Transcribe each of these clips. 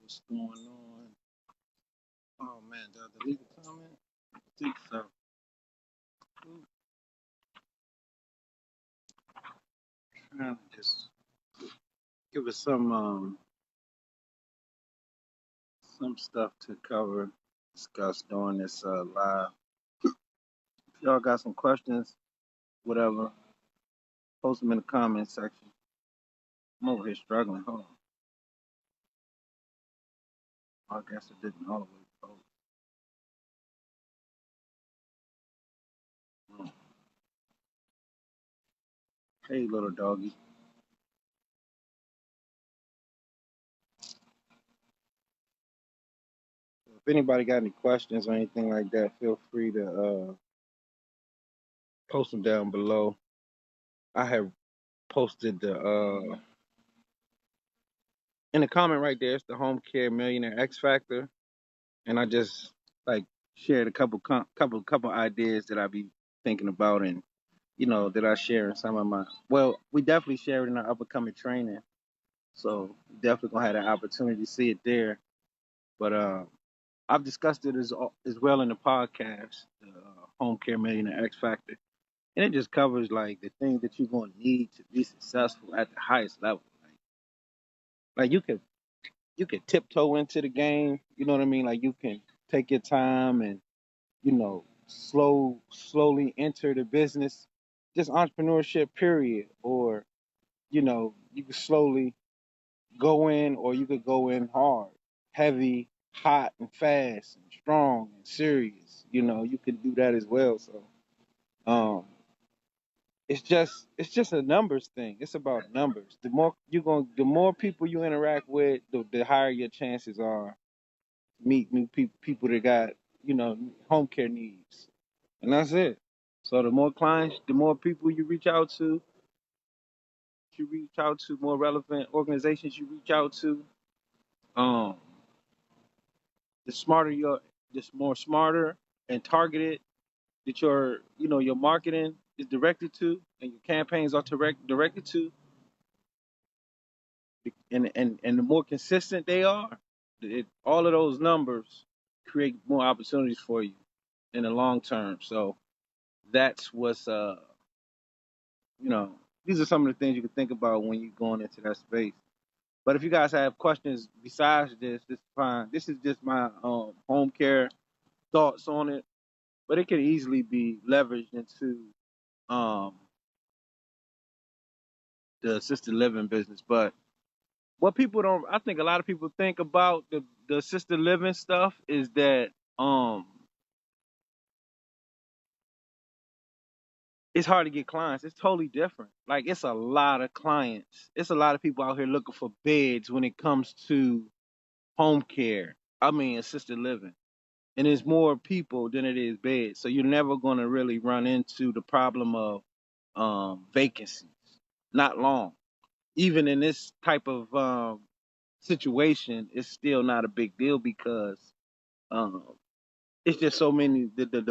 What's going on? Oh man, did I delete the comment? I think so. Ooh, trying to just give us some stuff to cover, discuss during this live. If y'all got some questions, whatever, post them in the comment section. I'm over here struggling. Hold on. I guess it didn't all the way post. Mm. Hey, little doggy. If anybody got any questions or anything like that, feel free to post them down below. I have posted the in the comment right there. It's the Home Care Millionaire X Factor, and I just like shared a couple ideas that I be thinking about, and that I share in some of my. Well, we definitely share it in our upcoming training, so definitely gonna have an opportunity to see it there. But I've discussed it as well in the podcast, the Home Care Millionaire X Factor, and it just covers like the things that you're gonna need to be successful at the highest level. Like you can tiptoe into the game. You know what I mean? Like you can take your time and slowly enter the business, just entrepreneurship period. Or you can slowly go in, or you could go in hard, heavy, hot and fast and strong and serious. You can do that as well. So um, it's just a numbers thing. It's about numbers. The more people you interact with, the higher your chances are meet new people that got home care needs, and that's it. So the more clients, the more people you reach out to, more relevant organizations you reach out to. Um, the smarter just more smarter and targeted that your marketing is directed to, and your campaigns are directed to, and the more consistent they are, all of those numbers create more opportunities for you in the long term. So that's what's you know these are some of the things you can think about when you're going into that space. But if you guys have questions besides this is fine. This is just my home care thoughts on it, but it can easily be leveraged into um the assisted living business. But what people don't, I think a lot of people think about the assisted living stuff is that um it's hard to get clients. It's totally different. Like it's a lot of clients. It's a lot of people out here looking for beds when it comes to home care. I mean assisted living. And there's more people than it is beds. So you're never gonna really run into the problem of vacancies. Not long. Even in this type of situation, it's still not a big deal because um, it's just so many. The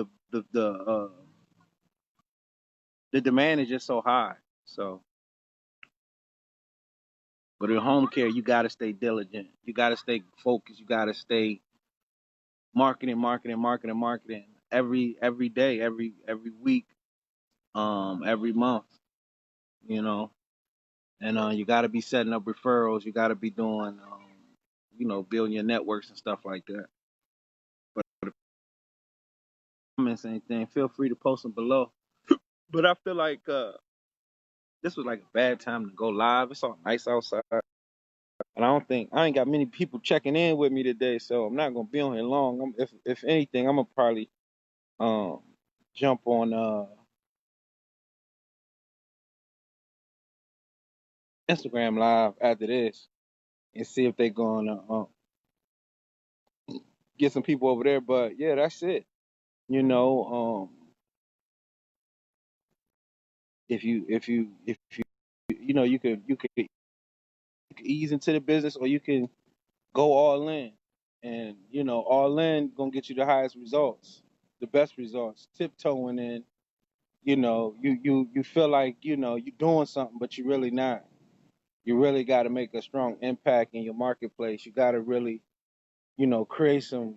demand is just so high. So, but in home care, you got to stay diligent. You got to stay focused. You got to stay marketing every day, every week, every month. You know, and you got to be setting up referrals. You got to be doing, building your networks and stuff like that. But if comments anything, feel free to post them below. But I feel like this was like a bad time to go live. It's all nice outside, and I ain't got many people checking in with me today, so I'm not gonna be on here long. If anything, I'm gonna probably um jump on Instagram live after this and see if they're gonna get some people over there. But yeah, that's it. You know, if you you can ease into the business, or you can go all in. And all in gonna get you the highest results, the best results. Tiptoeing in, you feel like you're doing something, but you're really not. You really got to make a strong impact in your marketplace. You got to really create some,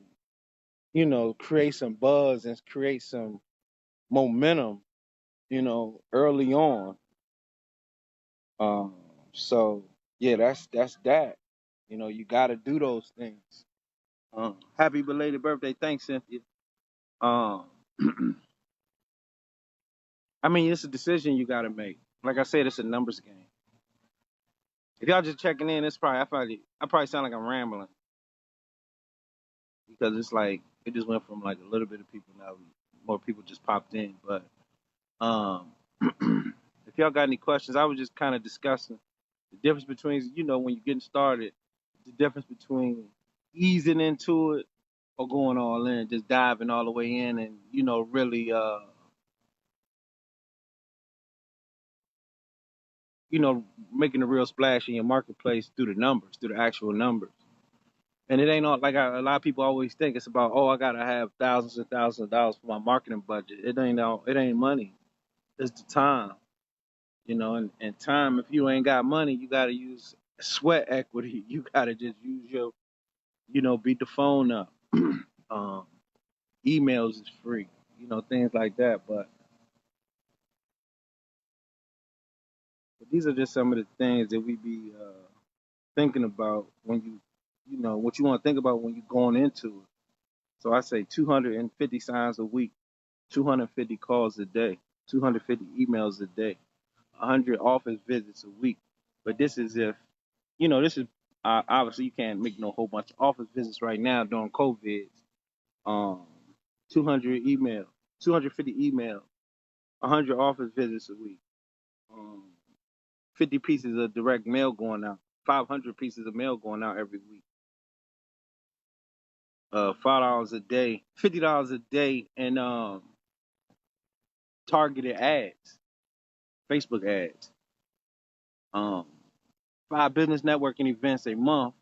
create some buzz and create some momentum, early on. Um, so yeah, that's that. You got to do those things. Happy belated birthday, thanks, Cynthia. Um, I mean, it's a decision you got to make. Like I said, it's a numbers game. If y'all just checking in, I probably sound like I'm rambling because it's like it just went from like a little bit of people now, more people just popped in. But um, if y'all got any questions, I was just kind of discussing the difference between, when you're getting started, the difference between easing into it or going all in, just diving all the way in and, really, making a real splash in your marketplace through the numbers, through the actual numbers. And it ain't all like a lot of people always think it's about, oh, I gotta have thousands and thousands of dollars for my marketing budget. It ain't money. It's the time, and time. If you ain't got money, you gotta use sweat equity. You gotta just use your, beat the phone up. um, Emails is free, things like that. But these are just some of the things that we be thinking about when what you want to think about when you're going into it. So I say 250 signs a week, 250 calls a day, 250 emails a day, 100 office visits a week. But this is if, this is obviously you can't make no whole bunch of office visits right now during COVID. Um, 200 emails, 250 emails, 100 office visits a week, um, 50 pieces of direct mail going out, 500 pieces of mail going out every week, $5 a day, $50 a day, and targeted ads, Facebook ads, um, 5 business networking events a month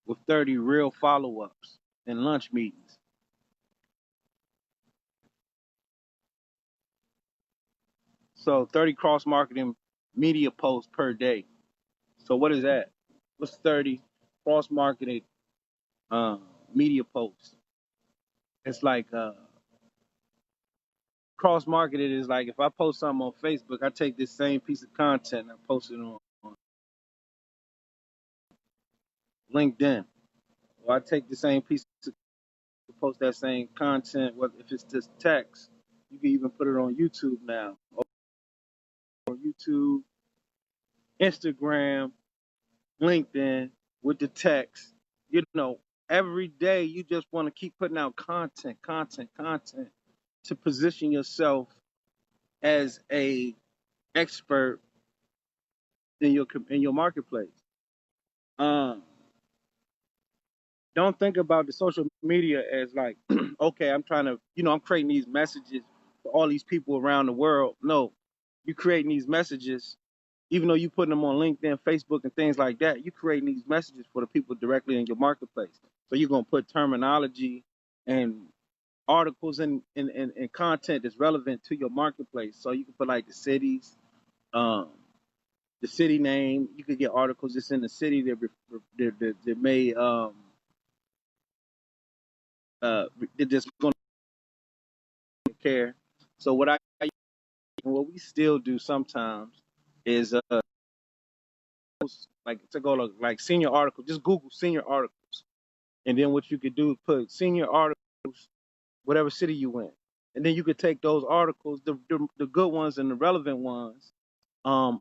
with 30 real follow-ups and lunch meetings. So 30 cross-marketing media posts per day. So what is that? What's 30 cross-marketing uh, media posts? It's like cross-marketed is like if I post something on Facebook, I take this same piece of content and I post it on LinkedIn. Or I take the same piece to post that same content. If it's just text, you can even put it on YouTube now. Or YouTube, Instagram, LinkedIn with the text. You know, every day you just want to keep putting out content to position yourself as a expert in your marketplace. Um, don't think about the social media as like, okay, I'm trying to, I'm creating these messages for all these people around the world. No, you're creating these messages, even though you're putting them on LinkedIn, Facebook, and things like that, you're creating these messages for the people directly in your marketplace. So you're going to put terminology and articles and content that's relevant to your marketplace. So you can put like the cities, um, the city name. You could get articles that's in the city that may that just going to care. So what we still do sometimes is like to go to like senior articles. Just Google senior articles, and then what you could do is put senior articles, whatever city you in, and then you could take those articles, the good ones and the relevant ones, um,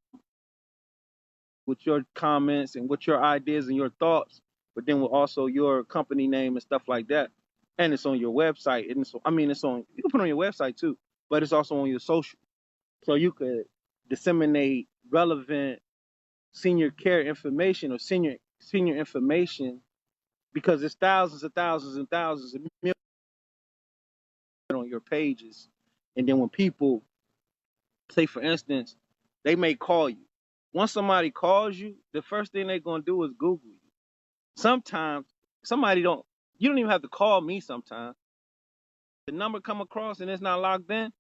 with your comments and with your ideas and your thoughts, but then with also your company name and stuff like that. And it's on your website. And so, I mean, you can put it on your website too, but it's also on your social. So you could disseminate relevant senior care information or senior information because there's thousands and thousands and thousands of millions on your pages. And then when people say, for instance, they may call you. Once somebody calls you, the first thing they're gonna do is Google you. Sometimes somebody don't you don't even have to call me sometimes. The number come across and it's not logged in,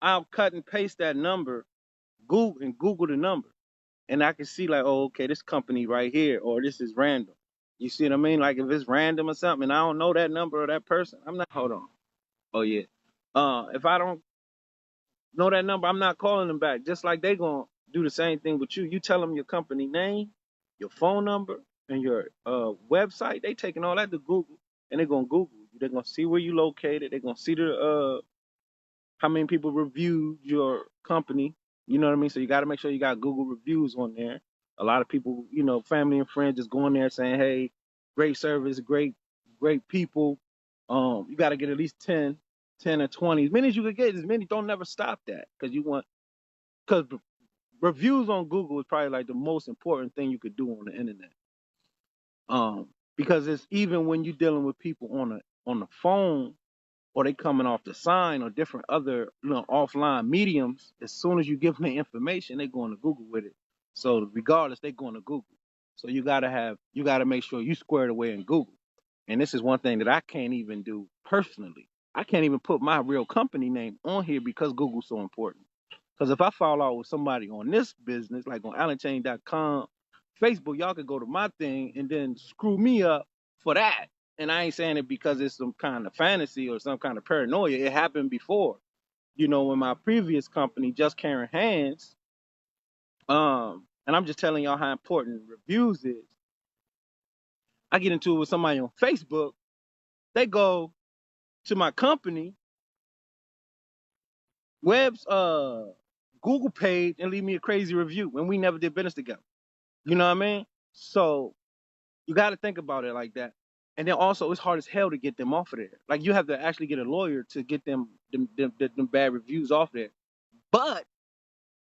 I'll cut and paste that number, Google the number. And I can see like, oh, okay, this company right here, or this is random. You see what I mean? Like if it's random or something, and I don't know that number or that person, I'm not. Hold on. Oh yeah. If I don't know that number, I'm not calling them back. Just like they gonna do the same thing with you. You tell them your company name, your phone number, and your website. They taking all that to Google, and they're gonna Google you. They're gonna see where you located. They're gonna see the how many people reviewed your company. You know what I mean? So you got to make sure you got Google reviews on there. A lot of people, family and friends just going there saying, "Hey, great service, great people." You got to get at least 10 or 20. As many as you could get, as many. Don't never stop that because reviews on Google is probably like the most important thing you could do on the internet. Because it's even when you're dealing with people on the phone or they coming off the sign or different other offline mediums, as soon as you give them the information, they going to Google with it. So regardless, they going to Google. So you gotta make sure you square it away in Google. And this is one thing that I can't even do personally. I can't even put my real company name on here because Google's so important. Because if I fall out with somebody on this business, like on allenchain.com, Facebook, y'all could go to my thing and then screw me up for that. And I ain't saying it because it's some kind of fantasy or some kind of paranoia. It happened before. When my previous company, Just Carrying Hands, and I'm just telling y'all how important reviews is. I get into it with somebody on Facebook. They go to my company web's Google page and leave me a crazy review when we never did business together. You know what I mean? So you got to think about it like that. And then also, it's hard as hell to get them off of there. Like you have to actually get a lawyer to get them bad reviews off there. But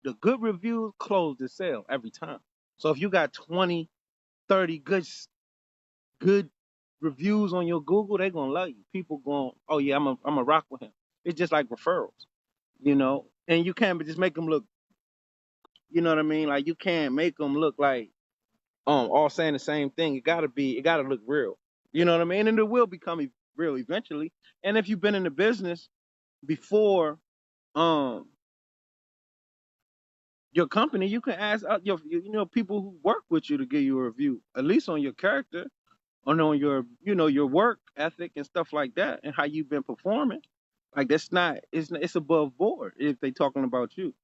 the good reviews close the sale every time. So if you got 20, 30 good reviews on your Google, they're gonna love you. People going, oh yeah, I'm a rock with him. It's just like referrals. And you can't just make them look. You know what I mean? Like you can't make them look like all saying the same thing. It gotta look real. You know what I mean? And it will become real eventually. And if you've been in the business before um your company, you can ask your people who work with you to give you a review, at least on your character, on your work ethic and stuff like that, and how you've been performing. Like it's above board if they talking about you.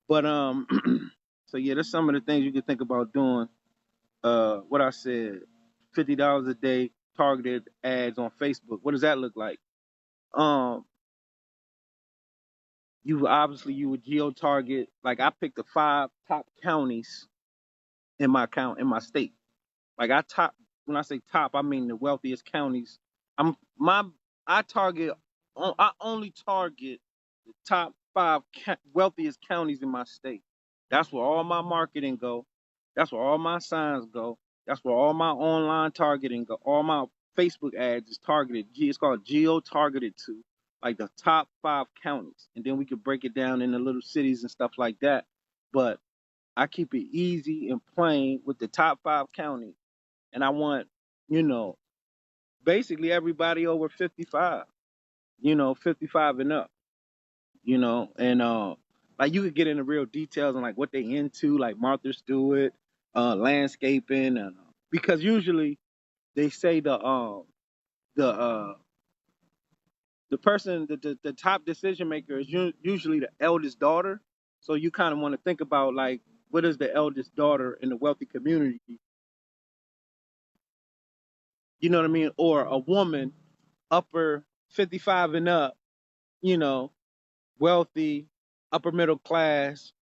But so yeah, there's some of the things you can think about doing. What I said, $50 a day targeted ads on Facebook. What does that look like? Um, you would geo target. Like I picked the 5 top counties in my state. Like when I say top, I mean the wealthiest counties. I'm my I target I only target the top 5 wealthiest counties in my state. That's where all my marketing go. That's where all my signs go. That's where all my online targeting go. All my Facebook ads is targeted. It's called geo targeted to like the top 5 counties, and then we could break it down into little cities and stuff like that. But I keep it easy and plain with the top 5 counties, and I want you know basically everybody over 55. 55 and up. And like you could get into real details on like what they into, like Martha Stewart, landscaping, and because usually they say the the person the top decision maker is usually the eldest daughter. So you kind of want to think about like what is the eldest daughter in the wealthy community, you know what I mean, or a woman upper 55 and up, you know, wealthy, upper middle class.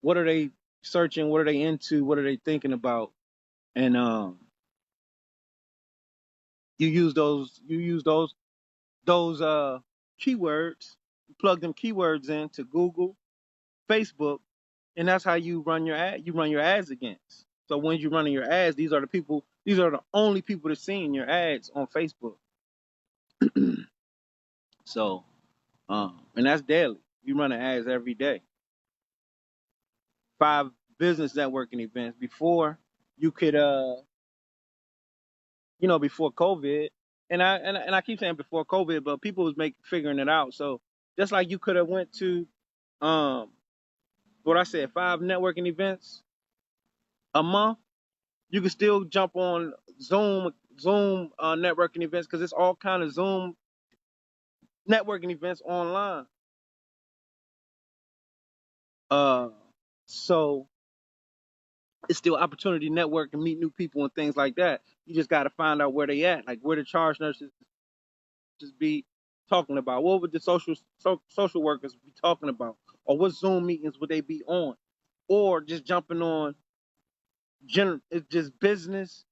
What are they searching? What are they into? What are they thinking about? And you use those keywords, you plug them keywords into Google, Facebook, and that's how you run your ad. You run your ads against. So when you're running your ads, these are the people. These are the only people that's seeing your ads on Facebook. So, and that's daily. You run ads every day. 5 business networking events before you could before COVID, and I keep saying before COVID, but people was figuring it out. So just like you could have went to um what I said, 5 networking events a month, You can still jump on Zoom networking events because it's all kind of Zoom networking events online. Uh, so it's still opportunity to network and meet new people and things like that. You just got to find out where they at, like where the charge nurses just be talking about. What would the social workers be talking about, or what Zoom meetings would they be on, or just jumping on it's just business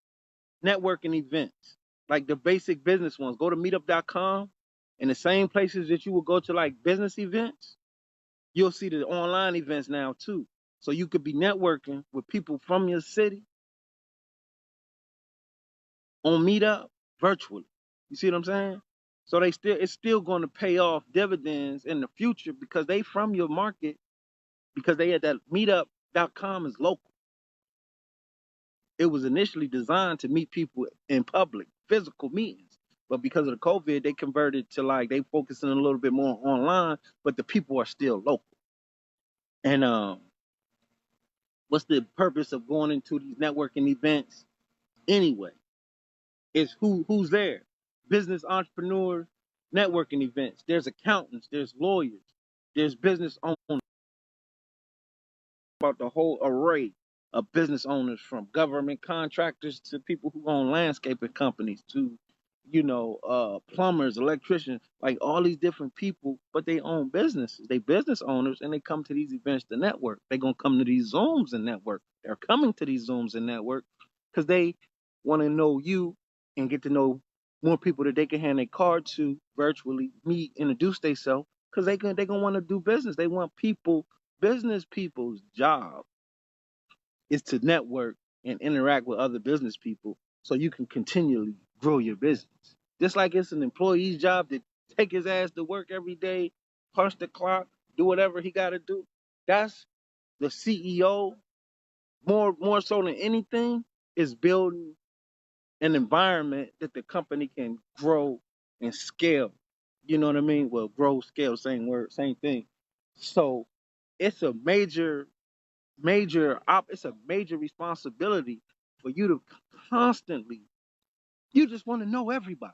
networking events, like the basic business ones. Go to meetup.com, and the same places that you would go to like business events, you'll see the online events now too. So you could be networking with people from your city on Meetup virtually. You see what I'm saying? So it's still going to pay off dividends in the future because they from your market, because they had that meetup.com is local. It was initially designed to meet people in public, physical meetings. But because of the COVID, they converted to like they focusing a little bit more online, but the people are still local. And what's the purpose of going into these networking events anyway? It's who's there. Business entrepreneurs, networking events. There's accountants, there's lawyers, there's business owners, about the whole array of business owners, from government contractors to people who own landscaping companies to, plumbers, electricians, like all these different people, but they own businesses. They business owners, and they come to these events to network. They're gonna come to these Zooms and network. They're coming to these Zooms and network because they want to know you and get to know more people that they can hand a card to virtually, meet, introduce themselves, because they gonna want to do business. They want people. Business people's job is to network and interact with other business people so you can continually grow your business. Just like it's an employee's job to take his ass to work every day, punch the clock, do whatever he got to do. That's the CEO, more so than anything, is building an environment that the company can grow and scale. You know what I mean? Well, grow, scale, same word, same thing. So it's a it's a major responsibility for you to constantly, you just want to know everybody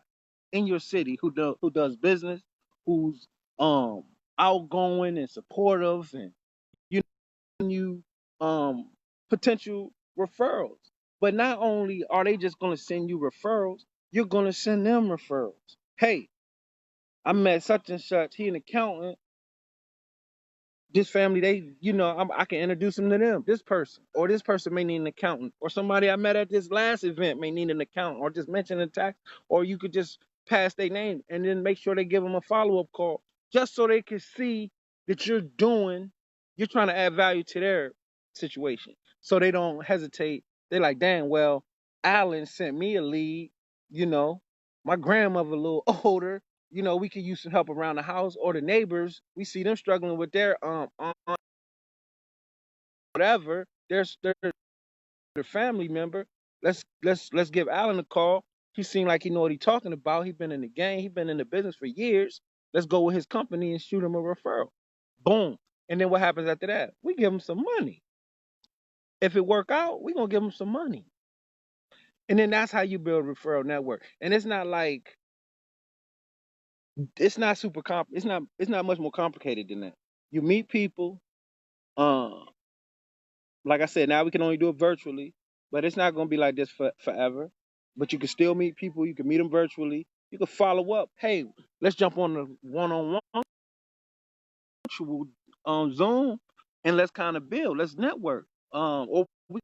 in your city who does business, who's um outgoing and supportive, and you um potential referrals. But not only are they just going to send you referrals, you're going to send them referrals. Hey, I met such and such, he an accountant, this family, I can introduce them to them. This person, or this person may need an accountant, or somebody I met at this last event may need an accountant, or just mention a tax, or you could just pass their name and then make sure they give them a follow-up call, just so they can see that you're trying to add value to their situation, so they don't hesitate. They're like, damn, well, Alan sent me a lead, you know, my grandmother a little older, we could use some help around the house, or the neighbors. We see them struggling with their whatever. Their family member. Let's give Alan a call. He seemed like he know what he's talking about. He been in the game. He been in the business for years. Let's go with his company and shoot him a referral. Boom. And then what happens after that? We give him some money. If it work out, we gonna give him some money. And then that's how you build a referral network. And it's not super it's not much more complicated than that. You meet people. Uh, like I said, now we can only do it virtually, but it's not going to be like this forever. But you can still meet people. You can meet them virtually. You can follow up. Hey, let's jump on the one-on-one virtual Zoom, and let's kind of build. Let's network. Or we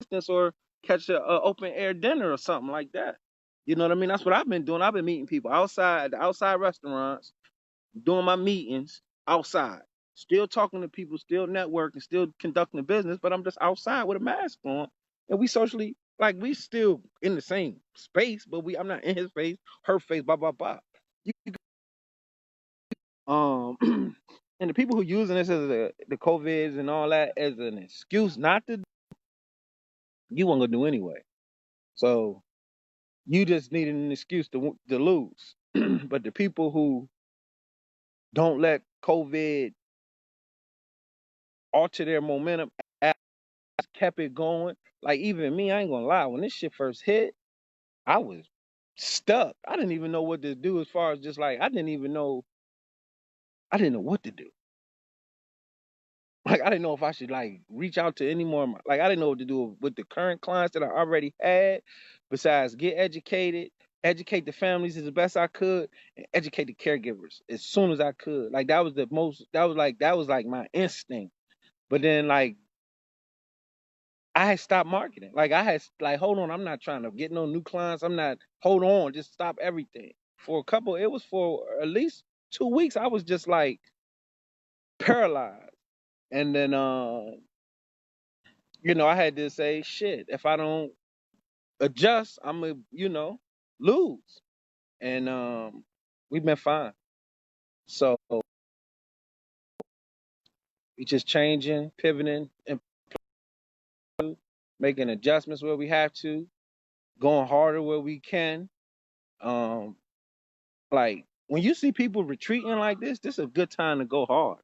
distance, or catch a open air dinner or something like that. You know what I mean? That's what I've been doing. I've been meeting people outside restaurants, doing my meetings outside, still talking to people, still networking, still conducting business, but I'm just outside with a mask on. And we socially, like, we still in the same space, but I'm not in his face, her face, blah, blah, blah. And the people who using this as the COVIDs and all that as an excuse not to, you weren't gonna do anyway. So you just need an excuse to lose. But the people who don't let COVID alter their momentum, kept it going. Like even me, I ain't gonna lie. When this shit first hit, I was stuck. I didn't even know what to do as far as just like I didn't know what to do. Like I didn't know if I should like reach out to any more. Like I didn't know what to do with the current clients that I already had. Besides, get educated, educate the families as best I could, and educate the caregivers as soon as I could. Like that was the most. That was like my instinct. But then like I had stopped marketing. Like I had like, hold on, I'm not trying to get no new clients. I'm not. Hold on, just stop everything. For a couple, it was for at least 2 weeks. I was just like paralyzed. And then I had to say, shit, if I don't adjust, I'm gonna, lose. And we've been fine. So we just changing, pivoting, and making adjustments where we have to, going harder where we can. Um, like when you see people retreating like this is a good time to go hard.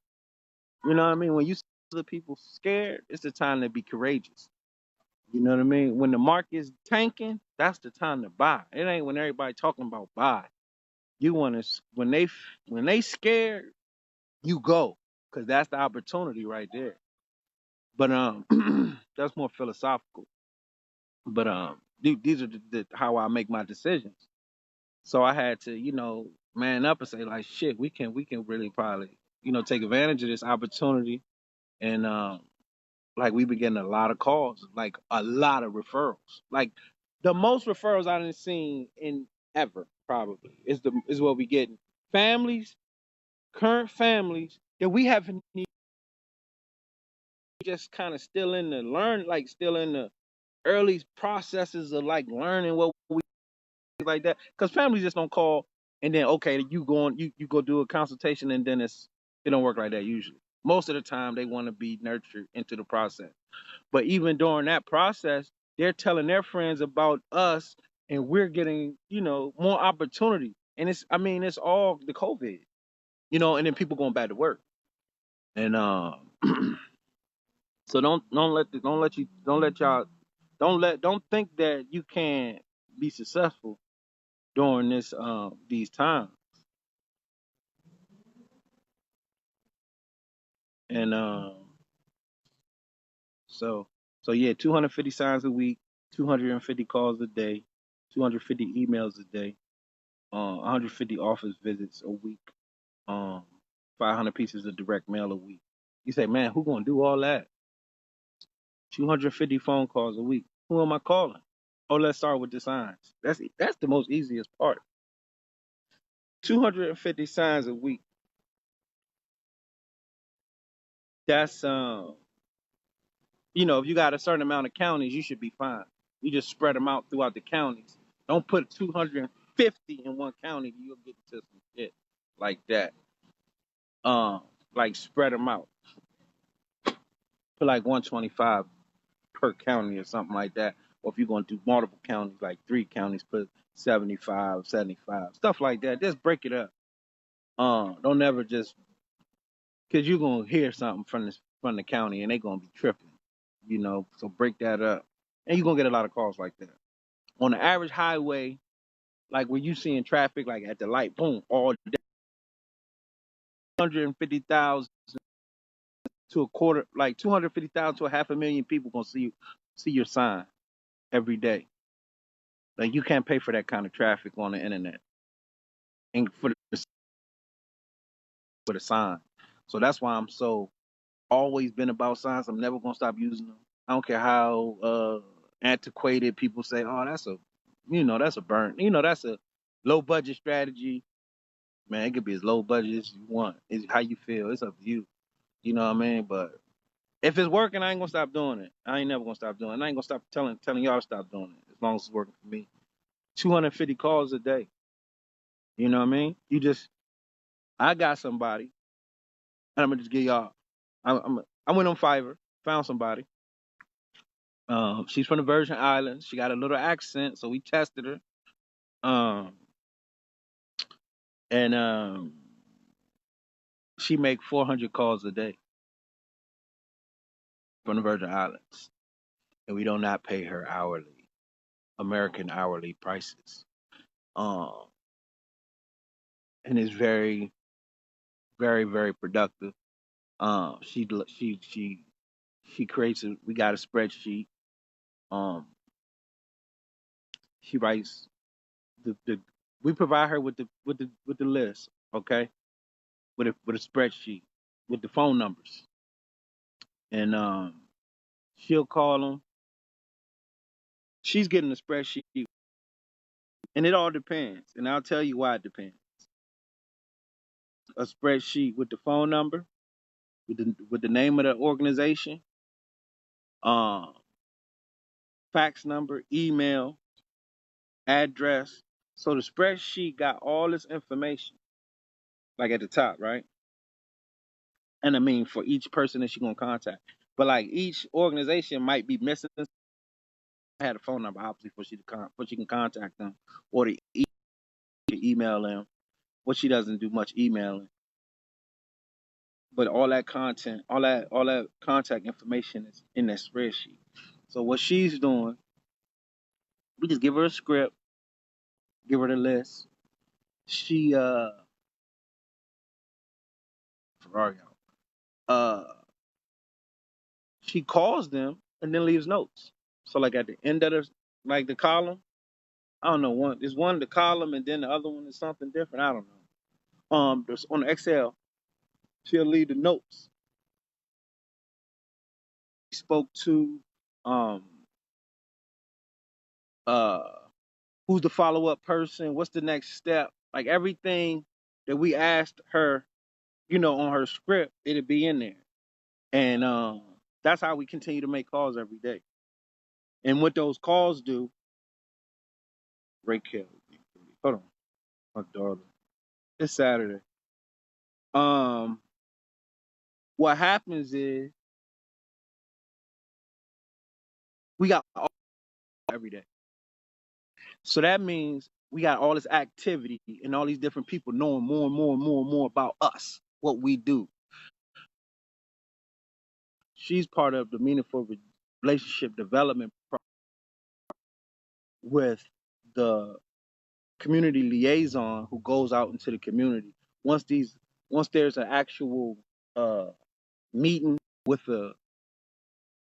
You know what I mean? When you see other people scared, it's the time to be courageous. You know what I mean? When the market's tanking, that's the time to buy. It ain't when everybody talking about buy. You want to when they scared, you go because that's the opportunity right there. But that's more philosophical. But these are how I make my decisions. So I had to, man up and say like, shit, we can really probably, take advantage of this opportunity. And like we've been getting a lot of calls, like a lot of referrals. Like the most referrals I done seen in ever probably is what we getting. Families, current families that we haven't just kind of still in the learn, like still in the early processes of like learning what we like that. Because families just don't call and then okay, you go do a consultation and then it don't work like that usually. Most of the time they want to be nurtured into the process. But even during that process, they're telling their friends about us and we're getting, more opportunity. And it's all the COVID, and then people going back to work. And so don't think that you can't be successful during these times. And so so yeah, 250 signs a week, 250 calls a day, 250 emails a day, 150 office visits a week, um 500 pieces of direct mail a week. You say, man, who gonna do all that? 250 phone calls a week. Who am I calling? Oh, let's start with the signs. That's the most easiest part. 250 signs a week. That's if you got a certain amount of counties, you should be fine. You just spread them out throughout the counties. Don't put 250 in one county. You'll get into some shit like that. Um, like spread them out. Put like 125 per county or something like that. Or if you're going to do multiple counties, like 3 counties, put 75, 75, stuff like that. Just break it up. Don't ever just because you're gonna hear something from the county and they're gonna be tripping. So break that up, and you're gonna get a lot of calls like that. On the average highway, like when you seeing traffic, like at the light, boom, all day, 250,000 to a quarter, like 250,000 to a half a million people gonna see your sign every day. Like you can't pay for that kind of traffic on the internet and for the sign. So that's why I'm so always been about signs. I'm never gonna stop using them. I don't care how antiquated people say, "Oh, that's a burn. That's a low budget strategy." Man, it could be as low budget as you want. It's how you feel. It's up to you. You know what I mean? But if it's working, I ain't gonna stop doing it. I ain't never gonna stop doing it. And I ain't gonna stop telling y'all to stop doing it as long as it's working for me. 250 calls a day. You know what I mean? I got somebody, and I'm gonna just give y'all. I went on Fiverr, found somebody. She's from the Virgin Islands. She got a little accent, so we tested her. Um, and she make 400 calls a day from the Virgin Islands. and we do not pay her hourly, American hourly prices. Um, and it's very, very, very productive. She creates a. We got a spreadsheet. Um, she writes the. We provide her with the list, okay, with a spreadsheet with the phone numbers, and she'll call them. She's getting a spreadsheet, and it all depends. And I'll tell you why it depends. A spreadsheet with the phone number, with the name of the organization, um, fax number, email, address. So the spreadsheet got all this information, like at the top, right? And I mean for each person that she's gonna contact. But like each organization might be missing. I had a phone number obviously for she can contact them, or to email them. What she doesn't do much emailing, but all that contact information is in that spreadsheet. So what she's doing, we just give her a script, give her the list. She Ferrari, uh she calls them and then leaves notes. So like at the end of the column, I don't know, one is one the column and then the other one is something different. I don't know. There's on the Excel, she'll leave the notes. She spoke to um uh who's the follow up person, what's the next step, like everything that we asked her, on her script, it'll be in there. And that's how we continue to make calls every day. And what those calls do, Ray Kelly. Hold on, my daughter. It's Saturday. Um, what happens is we got all every day. So that means we got all this activity and all these different people knowing more and more and more and more about us, what we do. She's part of the meaningful relationship development with the community liaison who goes out into the community. Once these, once there's an actual uh, meeting with a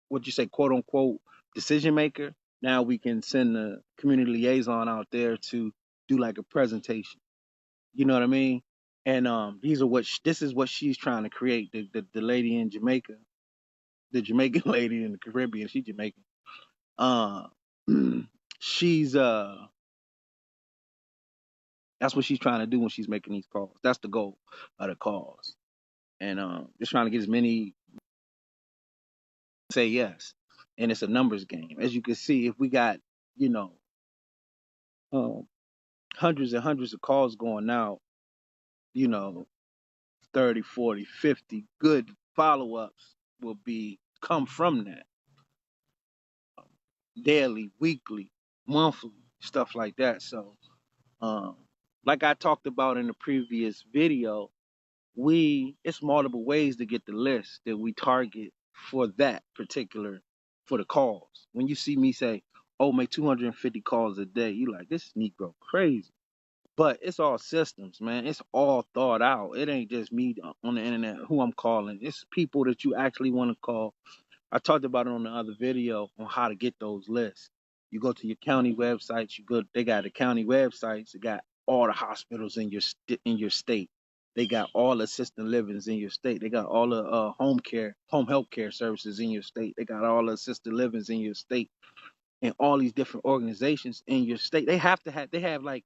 what you say, quote unquote, decision maker, now we can send the community liaison out there to do like a presentation. You know what I mean? And these are this is what she's trying to create. The lady in Jamaica, the Jamaican lady in the Caribbean, she's Jamaican. Uh, she's that's what she's trying to do when she's making these calls. That's the goal of the calls, and just trying to get as many say yes. And it's a numbers game, as you can see. If we got you know um, hundreds and hundreds of calls going out, you know, 30, 40, 50 good follow-ups will be come from that daily, weekly, monthly, stuff like that. So, um, like I talked about in the previous video, it's multiple ways to get the list that we target for that particular for the calls. When you see me say, "Oh, make 250 calls a day," you like this Negro crazy. But it's all systems, man. It's all thought out. It ain't just me on the internet who I'm calling. It's people that you actually want to call. I talked about it on the other video on how to get those lists. You go to your county websites. They got the county websites. They got all the hospitals in in your state. They got all the assisted livings in your state. They got all the home health care services in your state. They got all the assisted livings in your state, and all these different organizations in your state. They have like,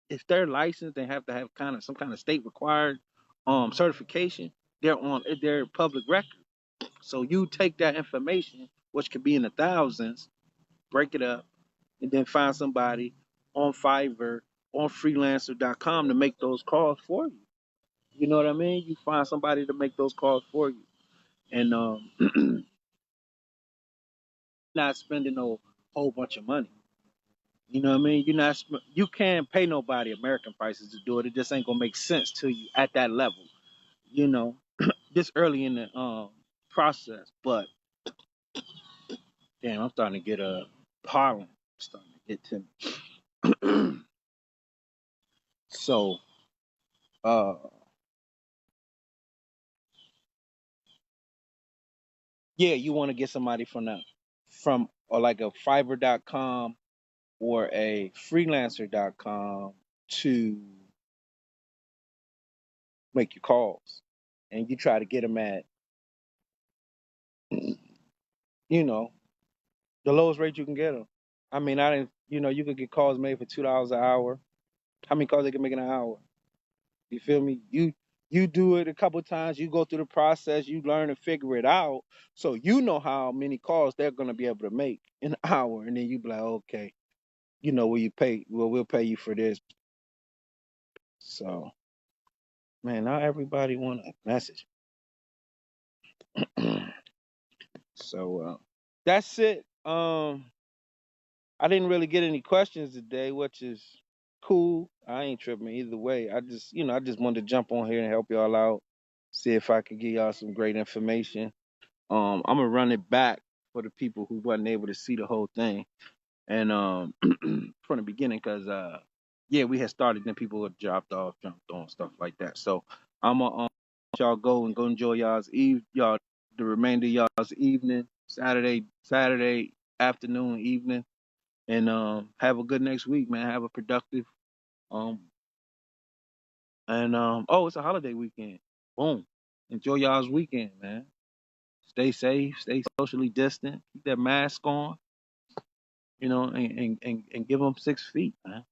if they're licensed, they have to have some kind of state required certification. They're public record. So you take that information, which could be in the thousands, break it up, and then find somebody on Fiverr, on freelancer.com to make those calls for you. You know what I mean? You find somebody to make those calls for you. And not spending no whole bunch of money. You know what I mean? You can't pay nobody American prices to do it. It just ain't gonna make sense to you at that level. You know, this early in the process. But Damn, I'm starting to get a pollen. Starting to get to me. So, uh, yeah, you want to get somebody from or like a Fiverr.com or a freelancer.com to make your calls, and you try to get them at, you know, the lowest rate you can get them. I mean, I didn't, you could get calls made for $2 an hour. How many calls they can make in an hour? You feel me? You do it a couple times, you go through the process, you learn to figure it out, so you know how many calls they're gonna be able to make in an hour, and then you be like, okay, will you pay? Well, we'll pay you for this. So, man, not everybody want a message. So that's it. I didn't really get any questions today, which is cool. I ain't tripping either way. I just wanted to jump on here and help y'all out, see if I could give y'all some great information. I'm gonna run it back for the people who wasn't able to see the whole thing, and from the beginning, cause yeah, we had started, then people had dropped off, jumped on, stuff like that. So I'm gonna let y'all go enjoy y'all the remainder of y'all's evening, Saturday afternoon, evening, and have a good next week, man. Have a productive um and oh, it's a holiday weekend. Boom. Enjoy y'all's weekend, man. Stay safe, stay socially distant, keep that mask on, and give them 6 feet, man.